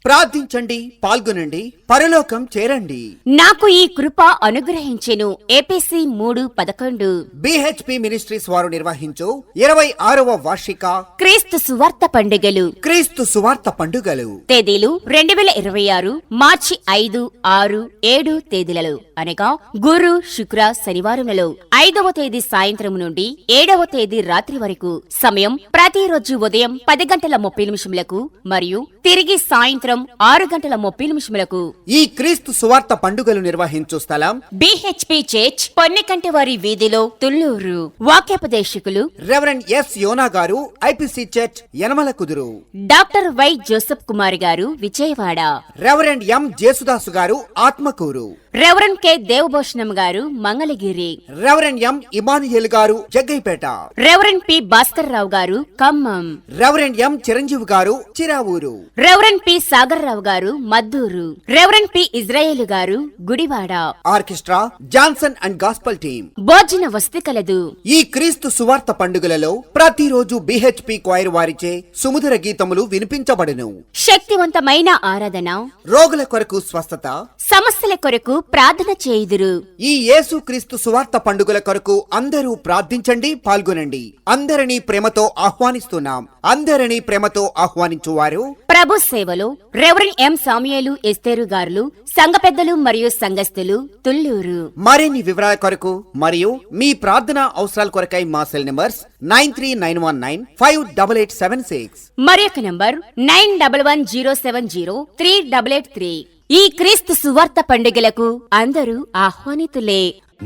ప్రార్థించండి, పాల్గొనండి, పరలోకం చేరండి. నాకు ఈ కృప అనుగ్రహించెను. ఏపీసీ 3:11. బిహెచ్పి మినిస్ట్రీస్ వారు నిర్వహించు 26వ వార్షిక క్రీస్తు సువార్త పండుగలు. క్రీస్తు సువార్త పండుగలు తేదీలు 2026 మార్చి 5, 6, 7 తేదీలలో అనగా గురు, శుక్ర, శనివారములలో 5వ తేదీ సాయంత్రం నుండి 7వ తేదీ రాత్రి వరకు. సమయం ప్రతిరోజు ఉదయం 10:30 మరియు తిరిగి సాయంత్రం 6:30 ఈ క్రీస్తు సువార్త పండుగలు నిర్వహించు స్థలం బిహెచ్పి చర్చ్, పొన్నికంటివారి వీధిలో, తుళ్లూరు. వాక్యోపదేశకులు రెవరెండ్ ఎస్ యోనా గారు, ఐపీసీ చర్చ్, యనమల కుదురు. డాక్టర్ వై జోసెఫ్ కుమార్ గారు, విజయవాడ. రెవరెండ్ ఎం జేసుదాసు గారు, ఆత్మకూరు. రెవరెండ్ కె దేవభూషణం గారు, మంగళగిరి. రెవరెండ్ ఎం ఇమానుయేల్ గారు, జగ్గైపేట. రెవరెండ్ పి భాస్కర్ రావు గారు, ఖమ్మం. రెవరెండ్ ఎం చిరంజీవి గారు, చిరావూరు. రెవరెండ్ పి సాగర్ రావు గారు, మద్దూరు. రెవరెండ్ పి ఇజ్రాయేలు గారు, Gudivada. Orchestra Johnson and gospel team. భోజన వసతి కలదు. ఈ క్రీస్తు సువార్త పండుగలలో ప్రతిరోజు బిహెచ్పి క్వైర్ వారిచే సుమధుర గీతములు వినిపించబడును. శక్తివంతమైన ఆరాధన, రోగుల కొరకు స్వస్థత, సమస్యల కొరకు ప్రార్థన చేయుదురు. ఈ యేసు క్రీస్తు సువార్త పండుగల కొరకు అందరూ ప్రార్థించండి, పాల్గొనండి. అందరినీ ప్రేమతో ఆహ్వానిస్తున్నాం. అందరినీ ప్రేమతో ఆహ్వానించువారు ప్రభు సేవలో రెవరెండ్ ఎం సామ్యుయేలు ఎస్తేరు గారులు, సంఘ పెద్దలు మరియు సంఘస్థులు, తుళ్లూరు. మరిన్ని వివరాల కొరకు మరియు మీ ప్రార్థనా అవసరాల కొరకై మా సెల్ నంబర్స్ 9391958876 మరొక నంబర్ 9110703883. ఈ క్రీస్తు సువార్త పండుగలకు అందరూ ఆహ్వానితులే.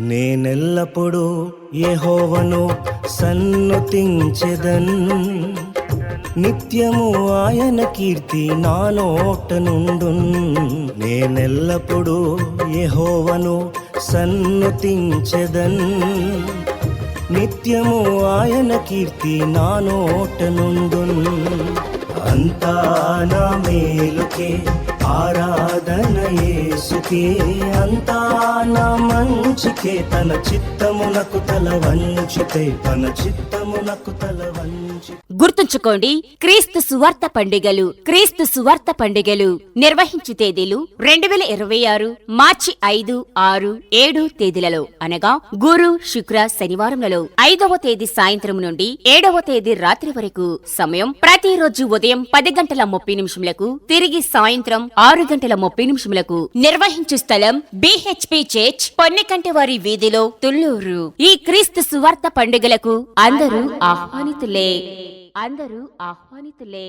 నేనెల్లప్పుడూ యెహోవాను సన్నుతించెదన్, నిత్యము ఆయన కీర్తి నా నోట నుండున్. నేనెల్లప్పుడూ యెహోవాను సన్నుతించెదన్, నిత్యము ఆయన కీర్తి నా నోట నుండున్. అంతా నా మేలుకే ఆరాధన యేసుకే, అంతా నా మంచికే. తన చిత్తమునకు తల వంచితే, తన చిత్తమునకు తల వంచి. గుర్తుంచుకోండి, క్రీస్తు సువార్త పండుగలు. క్రీస్తు సువార్త పండుగలు నిర్వహించు తేదీలు 2026 మార్చి 5, 6, 7 తేదీలలో అనగా గురు, శుక్ర, శనివారములలో 5వ తేదీ సాయంత్రం నుండి 7వ తేదీ రాత్రి వరకు. సమయం ప్రతిరోజు ఉదయం 10:30 తిరిగి సాయంత్రం 6:30 నిర్వహించు స్థలం బిహెచ్పి చర్చ్, పొన్నికంటివారి వీధిలో, తుళ్లూరు. ఈ క్రీస్తు సువార్త పండుగలకు అందరూ ఆహ్వానితులే. అందరూ ఆహ్వానితులే.